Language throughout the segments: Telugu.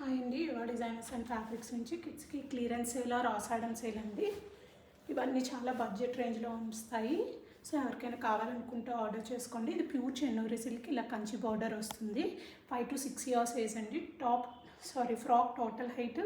హాయ్ అండి, యువ డిజైనర్స్ అండ్ ఫ్యాబ్రిక్స్ నుంచి కిడ్స్కి clearance sale or Ashadham sale అండి. ఇవన్నీ చాలా బడ్జెట్ రేంజ్లో వస్తాయి. సో ఎవరికైనా కావాలనుకుంటే ఆర్డర్ చేసుకోండి. ఇది ప్యూర్ చెన్నూరి సిల్క్, ఇలా కంచి బార్డర్ వస్తుంది. 5 to 6 years ఏజ్ అండి. ఫ్రాక్ టోటల్ హైట్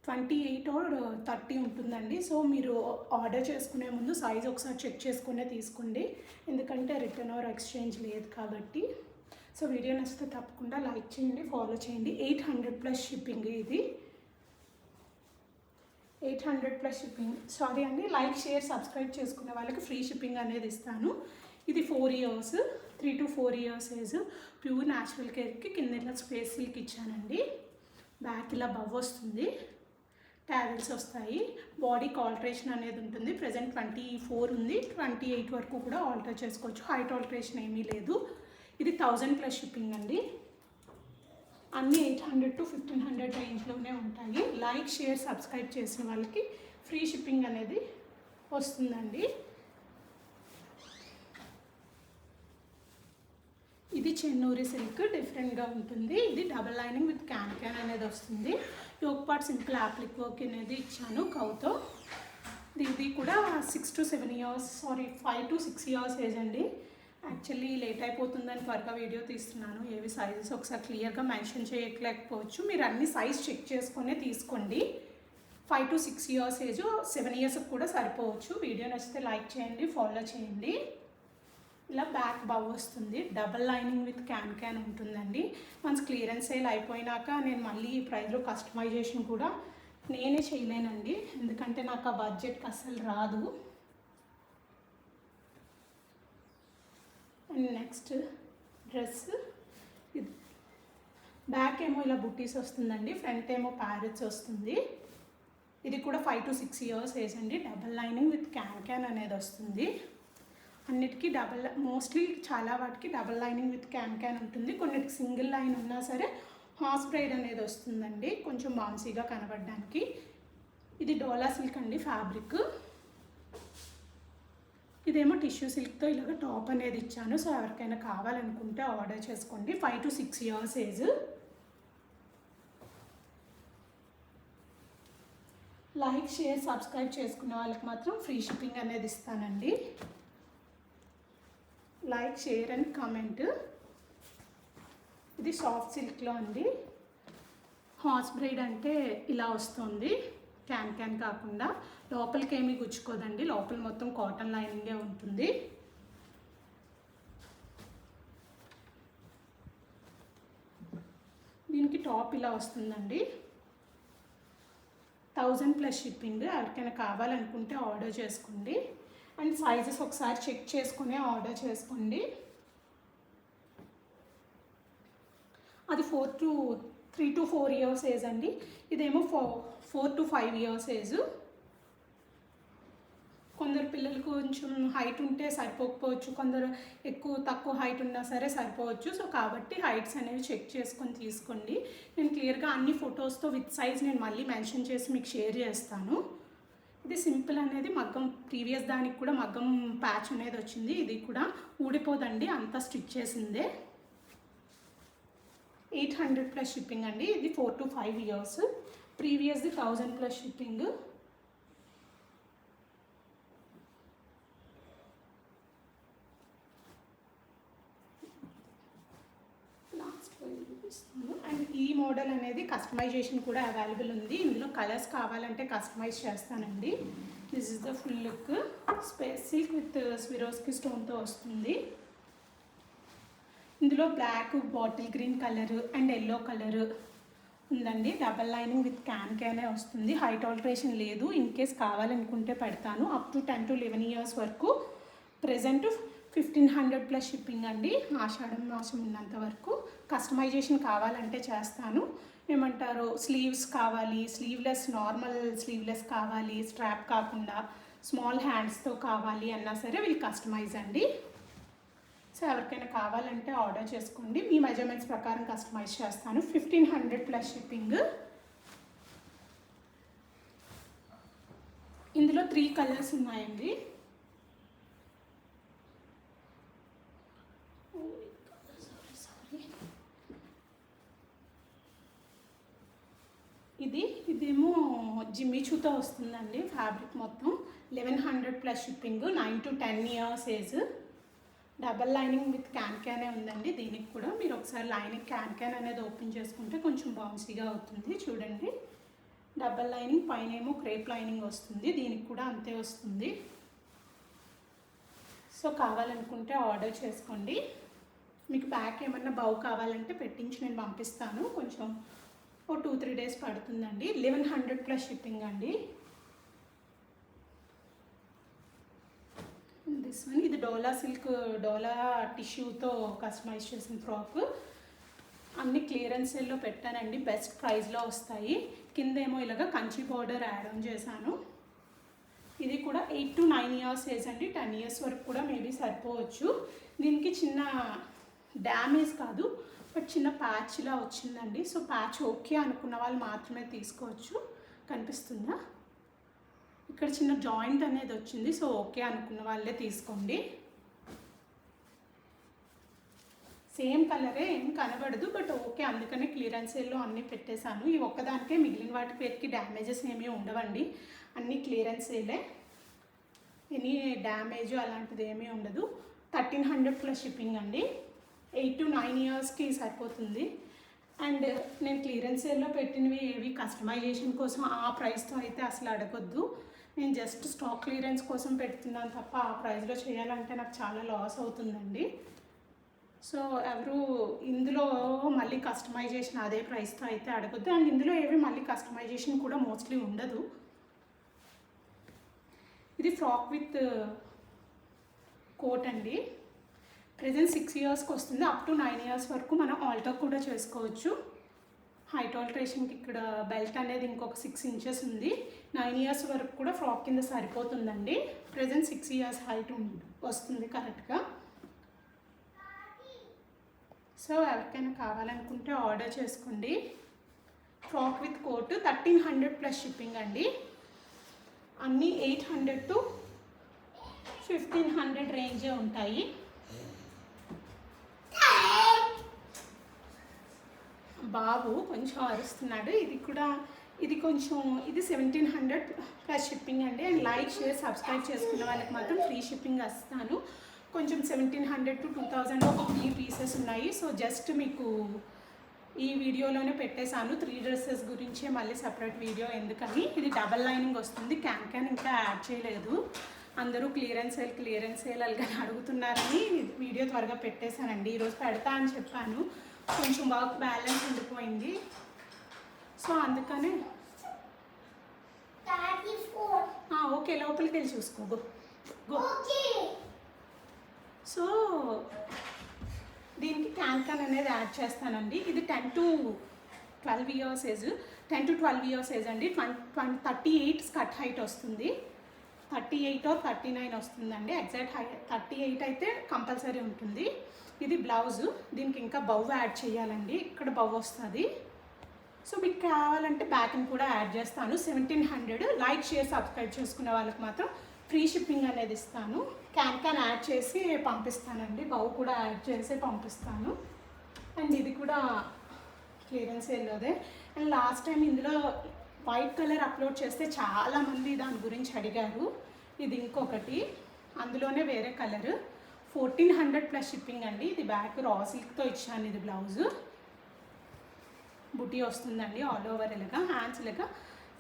28 or 30 ఉంటుందండి. సో మీరు ఆర్డర్ చేసుకునే ముందు సైజ్ ఒకసారి చెక్ చేసుకునే తీసుకోండి, ఎందుకంటే రిటర్న్ ఆర్ ఎక్స్చేంజ్ లేదు కాబట్టి. సో వీడియో నచ్చితే తప్పకుండా లైక్ చేయండి, ఫాలో చేయండి. 800+ షిప్పింగ్. ఇది 800+ షిప్పింగ్. సారీ అండి, లైక్ షేర్ సబ్స్క్రైబ్ చేసుకునే వాళ్ళకి ఫ్రీ షిప్పింగ్ అనేది ఇస్తాను. ఇది 4 years, 3 to 4 years age. Pure natural కేర్కి కింద ఇలా స్పేస్ సిల్క్ ఇచ్చానండి. బ్యాక్ ఇలా బవ్ వస్తుంది, ట్యాజిల్స్ వస్తాయి. బాడీకి ఆల్టరేషన్ అనేది ఉంటుంది. ప్రజెంట్ 24 ఉంది, 28 వరకు కూడా ఆల్టర్ చేసుకోవచ్చు. హైట్ ఆల్టరేషన్ ఏమీ లేదు. ఇది 1000+ షిప్పింగ్ అండి. అన్నీ 800 to 1500 రేంజ్లోనే ఉంటాయి. లైక్ షేర్ సబ్స్క్రైబ్ చేసిన వాళ్ళకి ఫ్రీ షిప్పింగ్ అనేది వస్తుందండి. ఇది చెన్నూరి సిల్క్, డిఫరెంట్గా ఉంటుంది. ఇది డబల్ లైనింగ్ విత్ క్యాన్ అనేది వస్తుంది. Yoke part simple applique work అనేది ఇచ్చాను కౌతో. ఇది కూడా 6 to 7 years, 5 to 6 years age అండి. యాక్చువల్లీ లేట్ అయిపోతుందని త్వరగా వీడియో తీస్తున్నాను. ఏవి సైజెస్ ఒకసారి క్లియర్గా మెన్షన్ చేయలేకపోవచ్చు. మీరు అన్ని సైజ్ చెక్ చేసుకునే తీసుకోండి. 5 to 6 years ఏజ్, 7 years కూడా సరిపోవచ్చు. వీడియో నచ్చితే లైక్ చేయండి, ఫాలో చేయండి. ఇలా బ్యాక్ బవ్ వస్తుంది. డబల్ లైనింగ్ విత్ క్యాన్ ఉంటుందండి. వన్స్ క్లియరెన్స్ సేల్ అయిపోయినాక నేను మళ్ళీ ఈ ప్రైస్లో కస్టమైజేషన్ కూడా నేనే చేయలేనండి, ఎందుకంటే నాకు ఆ బడ్జెట్కి అస్సలు రాదు. అండ్ నెక్స్ట్ డ్రెస్, ఇది బ్యాక్ ఏమో ఇలా బుట్టీస్ వస్తుందండి, ఫ్రంట్ ఏమో ప్యారెట్స్ వస్తుంది. ఇది కూడా 5 to 6 years ఏజ్ అండి. డబల్ లైనింగ్ విత్ క్యాన్ అనేది వస్తుంది. అన్నిటికీ మోస్ట్లీ చాలా వాటికి డబల్ లైనింగ్ విత్ క్యాన్ ఉంటుంది. కొన్నిటికి సింగిల్ లైన్ ఉన్నా సరే హాస్ బ్రైడ్ అనేది వస్తుందండి, కొంచెం బాన్సీగా కనబడడానికి. ఇది డోలా సిల్క్ అండి ఫ్యాబ్రిక్. ఇదేమో టిష్యూ సిల్క్తో ఇలాగ టాప్ అనేది ఇచ్చాను. సో ఎవరికైనా కావాలనుకుంటే ఆర్డర్ చేసుకోండి. 5 to 6 years age. Like share subscribe చేసుకున్న వాళ్ళకి మాత్రం ఫ్రీ షిప్పింగ్ అనేది ఇస్తానండి. Like share and comment. ఇది సాఫ్ట్ సిల్క్లో అండి. హార్స్ బ్రైడ్ అంటే ఇలా వస్తుంది, క్యాన్ కాకుండా. లోపలికి ఏమీ గుచ్చుకోదండి, లోపల మొత్తం కాటన్ లైనింగే ఉంటుంది. దీనికి టాప్ ఇలా వస్తుందండి. 1000+ షిప్పింగ్. ఎవరికైనా కావాలనుకుంటే ఆర్డర్ చేసుకోండి. అండ్ సైజెస్ ఒకసారి చెక్ చేసుకుని ఆర్డర్ చేసుకోండి. అది 3 to 4 years ఏజ్ అండి. ఇదేమో 4 to 5 years ఏజ్. కొందరు పిల్లలు కొంచెం హైట్ ఉంటే సరిపోకపోవచ్చు, కొందరు తక్కువ హైట్ ఉన్నా సరే సరిపోవచ్చు. సో కాబట్టి హైట్స్ అనేవి చెక్ చేసుకొని తీసుకోండి. నేను క్లియర్గా అన్ని ఫొటోస్తో విత్ సైజ్ నేను మళ్ళీ మెన్షన్ చేసి మీకు షేర్ చేస్తాను. ఇది సింపుల్ అనేది మగ్గం, ప్రీవియస్ దానికి కూడా మగ్గం ప్యాచ్ అనేది వచ్చింది. ఇది కూడా ఊడిపోదండి, అంతా స్టిచ్ చేసిందే. 800+ షిప్పింగ్ అండి. ఇది 4 to 5 years. ప్రీవియస్ది 1000+ షిప్పింగ్. అండ్ ఈ మోడల్ అనేది కస్టమైజేషన్ కూడా అవైలబుల్ ఉంది. ఇందులో కలర్స్ కావాలంటే కస్టమైజ్ చేస్తానండి. This is the full look. Space silk with Swarovski స్టోన్తో వస్తుంది. ఇందులో black, bottle green colour and yellow colour ఉందండి. డబల్ లైనింగ్ విత్ క్యానే వస్తుంది. హైట్ ఆల్టరేషన్ లేదు. ఇన్ కేస్ కావాలనుకుంటే పెడతాను. అప్ టు 10 to 11 years వరకు. ప్రజెంట్ 1500+ షిప్పింగ్ అండి. ఆషాఢం మాసం ఉన్నంత వరకు. కస్టమైజేషన్ కావాలంటే చేస్తాను. ఏమంటారు, స్లీవ్స్ కావాలి, నార్మల్ స్లీవ్లెస్ కావాలి, స్ట్రాప్ కాకుండా స్మాల్ హ్యాండ్స్తో కావాలి అన్నా సరే వీళ్ళు కస్టమైజ్ అండి. సో ఎవరికైనా కావాలంటే ఆర్డర్ చేసుకోండి. మీ మెజర్మెంట్స్ ప్రకారం కస్టమైజ్ చేస్తాను. 1500+ షిప్పింగ్. ఇందులో 3 కలర్స్ ఉన్నాయండి. ఇదేమో జిమ్మిచూతో వస్తుందండి. ఫ్యాబ్రిక్ మొత్తం 1100 plus shipping, 9 to 10 years age. Double lining with can ఉందండి. దీనికి కూడా మీరు ఒకసారి లైనింగ్ క్యాన్ అనేది ఓపెన్ చేసుకుంటే కొంచెం బౌన్సీగా అవుతుంది. చూడండి, డబల్ లైనింగ్ పైన ఏమో క్రేప్ లైనింగ్ వస్తుంది. దీనికి కూడా అంతే వస్తుంది. సో కావాలనుకుంటే ఆర్డర్ చేసుకోండి. మీకు బ్యాక్ ఏమన్నా బౌ కావాలంటే పెట్టించి నేను పంపిస్తాను. కొంచెం 2-3 days పడుతుందండి. 1100 ప్లస్ షిప్పింగ్ అండి. దిస్ వన్, ఇది డోలా సిల్క్, డోలా టిష్యూతో కస్టమైజ్ చేసిన ఫ్రాక్. అన్ని క్లియరెన్స్ సేల్లో పెట్టానండి. బెస్ట్ ప్రైస్లో వస్తాయి. కింద ఏమో ఇలాగ కంచి బార్డర్ యాడ్ ఆన్ చేశాను. ఇది కూడా 8 to 9 years ఏజ్ అండి. 10 years వరకు కూడా మేబీ సరిపోవచ్చు. దీనికి చిన్న డ్యామేజ్ కాదు, బట్ చిన్న ప్యాచ్లా వచ్చిందండి. సో ప్యాచ్ ఓకే అనుకున్న వాళ్ళు మాత్రమే తీసుకోవచ్చు. కనిపిస్తుందా? ఇక్కడ చిన్న జాయింట్ అనేది వచ్చింది. సో ఓకే అనుకున్న వాళ్ళే తీసుకోండి. సేమ్ కలరే, ఏం కనబడదు, బట్ ఓకే అందుకనే క్లియరెన్స్ సేల్లో అన్నీ పెట్టేశాను. ఈ ఒక్కదానికే, మిగిలిన వాటి పేరుకి డ్యామేజెస్ ఏమీ ఉండవండి. అన్నీ క్లియరెన్స్ సేలే, ఎనీ డ్యామేజ్ అలాంటిది ఏమీ ఉండదు. 1300 ప్లస్ షిప్పింగ్ అండి. 8 to 9 yearsకి సరిపోతుంది. అండ్ నేను క్లియరెన్స్ సేల్లో పెట్టినవి ఏవి కస్టమైజేషన్ కోసం ఆ ప్రైస్తో అయితే అసలు అడగొద్దు. నేను జస్ట్ స్టాక్ క్లియరెన్స్ కోసం పెడుతున్నాను తప్ప ఆ ప్రైస్లో చేయాలంటే నాకు చాలా లాస్ అవుతుందండి. సో ఎవరు ఇందులో మళ్ళీ కస్టమైజేషన్ అదే ప్రైస్తో అయితే అడగొద్దు. అండ్ ఇందులో ఏవి మళ్ళీ కస్టమైజేషన్ కూడా మోస్ట్లీ ఉండదు. ఇది ఫ్రాక్ విత్ కోట్ అండి. ప్రెజెంట్ 6 yearsకి వస్తుంది. అప్ టు 9 years వరకు మనం ఆల్టర్ కూడా చేసుకోవచ్చు. హైట్ ఆల్టరేషన్కి ఇక్కడ బెల్ట్ అనేది ఇంకొక 6 inches ఉంది. 9 years వరకు కూడా ఫ్రాక్ కింద సరిపోతుందండి. ప్రెజెంట్ 6 years హైట్ వస్తుంది కరెక్ట్గా. సో ఎవరికైనా కావాలనుకుంటే ఆర్డర్ చేసుకోండి. Frock with coat 1300 plus shipping అండి. అన్నీ 800 to 1500 రేంజే ఉంటాయి. బాబు కొంచెం అరుస్తున్నాడు. ఇది కొంచెం 1700 ప్లస్ షిప్పింగ్ అండి. అండ్ లైక్, షేర్, సబ్స్క్రైబ్ చేసుకున్న వాళ్ళకి మాత్రం ఫ్రీ షిప్పింగ్ వస్తాను. కొంచెం 1700 to 2000 ఒక 3 pieces ఉన్నాయి. సో జస్ట్ మీకు ఈ వీడియోలోనే పెట్టేశాను. 3 dresses గురించే మళ్ళీ సపరేట్ వీడియో ఎందుకని. ఇది డబల్ లైనింగ్ వస్తుంది. క్యాన్ ఇంకా యాడ్ చేయలేదు. అందరూ క్లియరెన్స్ సేల్ అలాగని అడుగుతున్నారని వీడియో త్వరగా పెట్టేశానండి. ఈరోజు పెడతా అని చెప్పాను, కొంచెం వర్క్ బ్యాలెన్స్ ఉండిపోయింది. సో అందుకనే ఓకే, లోపలికి వెళ్ళి చూసుకో. గో. సో దీనికి క్యాన్ అనేది యాడ్ చేస్తానండి. ఇది 10 to 12 years age, 10 to 12 years age అండి. 38 స్కర్ట్ హైట్ వస్తుంది. 38 or 39 వస్తుందండి. ఎగ్జాక్ట్ హైట్ 38 అయితే కంపల్సరీ ఉంటుంది. ఇది బ్లౌజు. దీనికి ఇంకా బౌ యాడ్ చేయాలండి. ఇక్కడ బౌ వస్తుంది. సో మీకు కావాలంటే బ్యాక్ని కూడా యాడ్ చేస్తాను. 1700. లైక్, షేర్, సబ్స్క్రైబ్ చేసుకునే వాళ్ళకి మాత్రం ఫ్రీ షిప్పింగ్ అనేది ఇస్తాను. క్యాన్ యాడ్ చేసి పంపిస్తానండి. బౌ కూడా యాడ్ చేసి పంపిస్తాను. అండ్ ఇది కూడా క్లియరెన్స్ సేల్లోదే. అండ్ లాస్ట్ టైం ఇందులో వైట్ కలర్ అప్లోడ్ చేస్తే చాలామంది దాని గురించి అడిగారు. ఇది ఇంకొకటి, అందులోనే వేరే కలర్. 1400 ప్లస్ షిప్పింగ్ అండి. ఇది బ్యాక్ రా సిల్క్తో ఇచ్చాను. ఇది బ్లౌజు బుటీ వస్తుందండి. ఆల్ ఓవర్ ఇలాగా, హ్యాండ్స్ ఇలాగా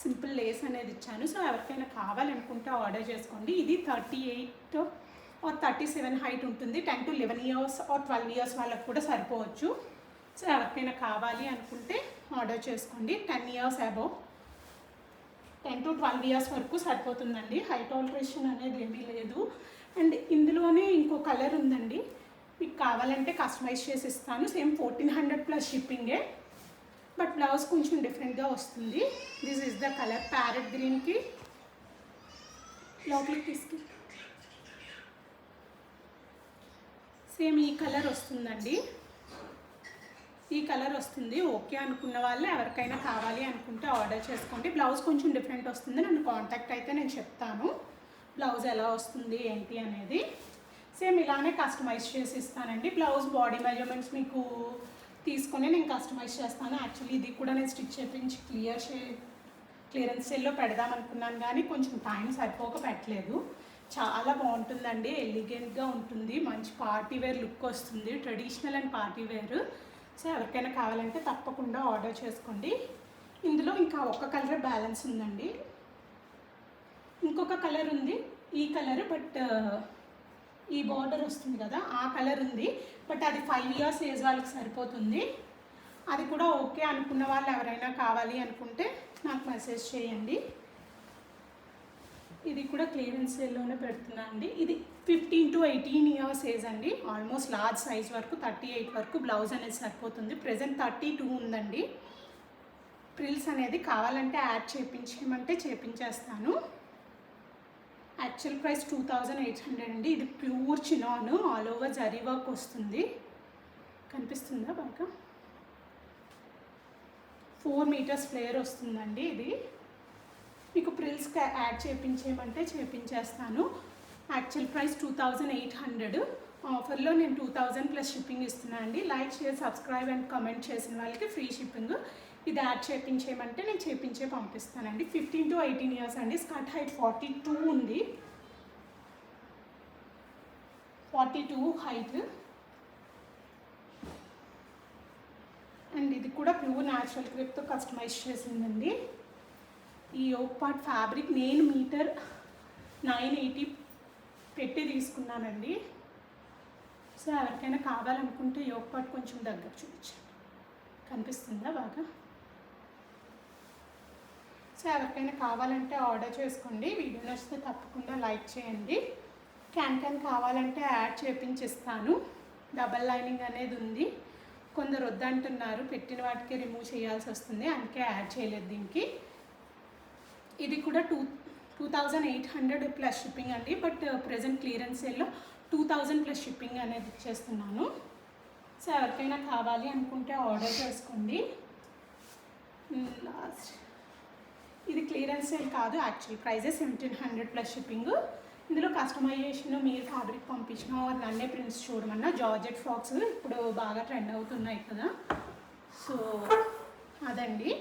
సింపుల్ లేస్ అనేది ఇచ్చాను. సో ఎవరికైనా కావాలనుకుంటే ఆర్డర్ చేసుకోండి. ఇది 38 or 37 హైట్ ఉంటుంది. 10 to 11 years or 12 years వాళ్ళకి కూడా సరిపోవచ్చు. సో ఎవరికైనా కావాలి అనుకుంటే ఆర్డర్ చేసుకోండి. 10 years అబోవ్, 10 to 12 years వరకు సరిపోతుందండి. హైట్ ఆల్టరేషన్ అనేది ఏమీ లేదు. అండ్ ఇందులోనే ఇంకో కలర్ ఉందండి. మీకు కావాలంటే కస్టమైజ్ చేసి ఇస్తాను. సేమ్ 1400 ప్లస్ షిప్పింగే, బట్ బ్లౌజ్ కొంచెం డిఫరెంట్గా వస్తుంది. This is the colour. Parrot గ్రీన్కి లోపలికి తీసుకు సేమ్ ఈ కలర్ వస్తుందండి. ఈ కలర్ వస్తుంది. ఓకే అనుకున్న వాళ్ళు ఎవరికైనా కావాలి అనుకుంటే ఆర్డర్ చేసుకోండి. బ్లౌజ్ కొంచెం డిఫరెంట్ వస్తుంది. నన్ను కాంటాక్ట్ అయితే నేను చెప్తాను బ్లౌజ్ ఎలా వస్తుంది ఏంటి అనేది. సేమ్ ఇలానే కస్టమైజ్ చేసి ఇస్తానండి. బ్లౌజ్ బాడీ మెజర్మెంట్స్ మీకు తీసుకొని నేను కస్టమైజ్ చేస్తాను. యాక్చువల్లీ ఇది కూడా నేను స్టిచ్ చేయించి క్లియరెన్స్ సేల్లో పెడదాం అనుకున్నాను, కానీ కొంచెం టైం సరిపోక పెట్టలేదు. చాలా బాగుంటుందండి, ఎలిగెంట్గా ఉంటుంది, మంచి పార్టీ వేర్ లుక్ వస్తుంది, traditional and party wear. So ఎవరికైనా కావాలంటే తప్పకుండా ఆర్డర్ చేసుకోండి. ఇందులో ఇంకా ఒక కలర్ బ్యాలెన్స్ ఉందండి, ఇంకొక కలర్ ఉంది, ఈ కలర్ బట్ ఈ బార్డర్ వస్తుంది కదా ఆ కలర్ ఉంది, బట్ అది 5 years ఏజ్ వాళ్ళకి సరిపోతుంది. అది కూడా ఓకే అనుకున్న వాళ్ళు ఎవరైనా కావాలి అనుకుంటే నాకు మెసేజ్ చేయండి. ఇది కూడా క్లియరెన్స్ సేల్లోనే పెడుతున్నా అండి. ఇది 15 to 18 years ఏజ్ అండి, ఆల్మోస్ట్ లార్జ్ సైజ్ వరకు 38 వరకు బ్లౌజ్ అనేది సరిపోతుంది. ప్రెజెంట్ 32 ఉందండి. ప్రిల్స్ అనేది కావాలంటే యాడ్ చేయించేయమంటే చేయించేస్తాను. యాక్చువల్ ప్రైస్ 2800 అండి. ఇది pure chinon, all over zari work వస్తుంది, కనిపిస్తుందా బాగా? 4 meters ఫ్లేర్ వస్తుందండి. ఇది మీకు ప్రిల్స్కి యాడ్ చేయించేయమంటే చేయించేస్తాను. యాక్చువల్ ప్రైస్ 2800, ఆఫర్లో నేను 2000 ప్లస్ షిప్పింగ్ ఇస్తున్నాను అండి. Like, share, subscribe and comment చేసిన వాళ్ళకి ఫ్రీ షిప్పింగ్. ఇది యాడ్ చేయించేయమంటే నేను చేయించే పంపిస్తానండి. 15 to 18 years అండి. స్కర్ట్ హైట్ 42 ఉంది, 42 హైట్. అండ్ ఇది కూడా ప్యూర్ న్యాచురల్ క్రేప్తో కస్టమైజ్ చేసిందండి. ఈ యోక్ పార్ట్ ఫ్యాబ్రిక్ నేను మీటర్ 980 పెట్టి తీసుకున్నానండి. సో ఎవరికైనా కావాలనుకుంటే యోక్ పార్ట్ కొంచెం దగ్గర చూపించండి, కనిపిస్తుందా బాగా? సో ఎవరికైనా కావాలంటే ఆర్డర్ చేసుకోండి. వీడియో నచ్చితే తప్పకుండా లైక్ చేయండి. క్యాన్ కావాలంటే యాడ్ చేయించిస్తాను. డబల్ లైనింగ్ అనేది ఉంది, కొందరు వద్దంటున్నారు, పెట్టిన వాటికి రిమూవ్ చేయాల్సి వస్తుంది, అందుకే యాడ్ చేయలేదు దీనికి. ఇది కూడా 2800 ప్లస్ షిప్పింగ్ అండి, బట్ ప్రెజెంట్ క్లియరెన్స్ సేల్లో 2000 ప్లస్ షిప్పింగ్ అనేది ఇచ్చేస్తున్నాను. సో ఎవరికైనా కావాలి అనుకుంటే ఆర్డర్ చేసుకోండి. లాస్ట్ ఇది క్లియరెన్స్ సేల్ కాదు, యాక్చువల్ ప్రైజే 1700 ప్లస్ షిప్పింగ్. ఇందులో కస్టమైజేషన్ మీరు ఫ్యాబ్రిక్ పంపించిన నన్నే ప్రింట్స్ చూడమన్నా జార్జెట్ ఫ్రాక్స్ ఇప్పుడు బాగా ట్రెండ్ అవుతున్నాయి కదా, సో అదండి.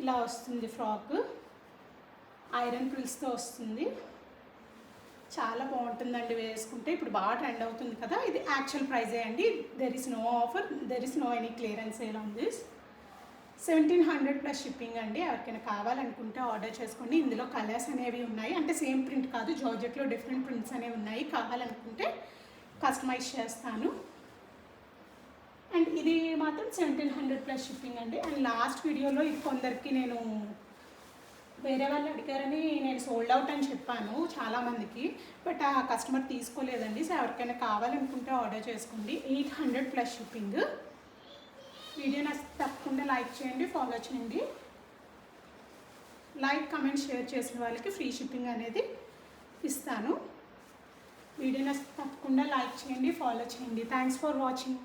ఇలా వస్తుంది ఫ్రాక్, ఐరన్ ప్రిల్స్తో వస్తుంది, చాలా బాగుంటుందండి వేసుకుంటే. ఇప్పుడు బాగా ట్రెండ్ అవుతుంది కదా. ఇది యాక్చువల్ ప్రైజే అండి. There is no offer, there is no any clearance sale on this. 1700 plus shipping అండి. ఎవరికైనా కావాలనుకుంటే ఆర్డర్ చేసుకోండి. ఇందులో కలర్స్ అనేవి ఉన్నాయి, అంటే సేమ్ ప్రింట్ కాదు, జార్జెట్లో డిఫరెంట్ ప్రింట్స్ అనేవి ఉన్నాయి. కావాలనుకుంటే కస్టమైజ్ చేస్తాను. అండ్ ఇది మాత్రం 1700 ప్లస్ షిప్పింగ్ అండి. అండ్ లాస్ట్ వీడియోలో ఇది కొందరికి నేను వేరే వాళ్ళు అడిగారని నేను సోల్డ్ అవుట్ అని చెప్పాను చాలామందికి, బట్ ఆ కస్టమర్ తీసుకోలేదండి. సో ఎవరికైనా కావాలనుకుంటే ఆర్డర్ చేసుకోండి. 800 ప్లస్ షిప్పింగ్. వీడియో నచ్చితే తప్పకుండా లైక్ చేయండి, ఫాలో చేయండి. లైక్, కమెంట్, షేర్ చేసిన వాళ్ళకి ఫ్రీ షిప్పింగ్ అనేది ఇస్తాను. వీడియో నచ్చితే తప్పకుండా లైక్ చేయండి, ఫాలో చేయండి. Thanks for watching.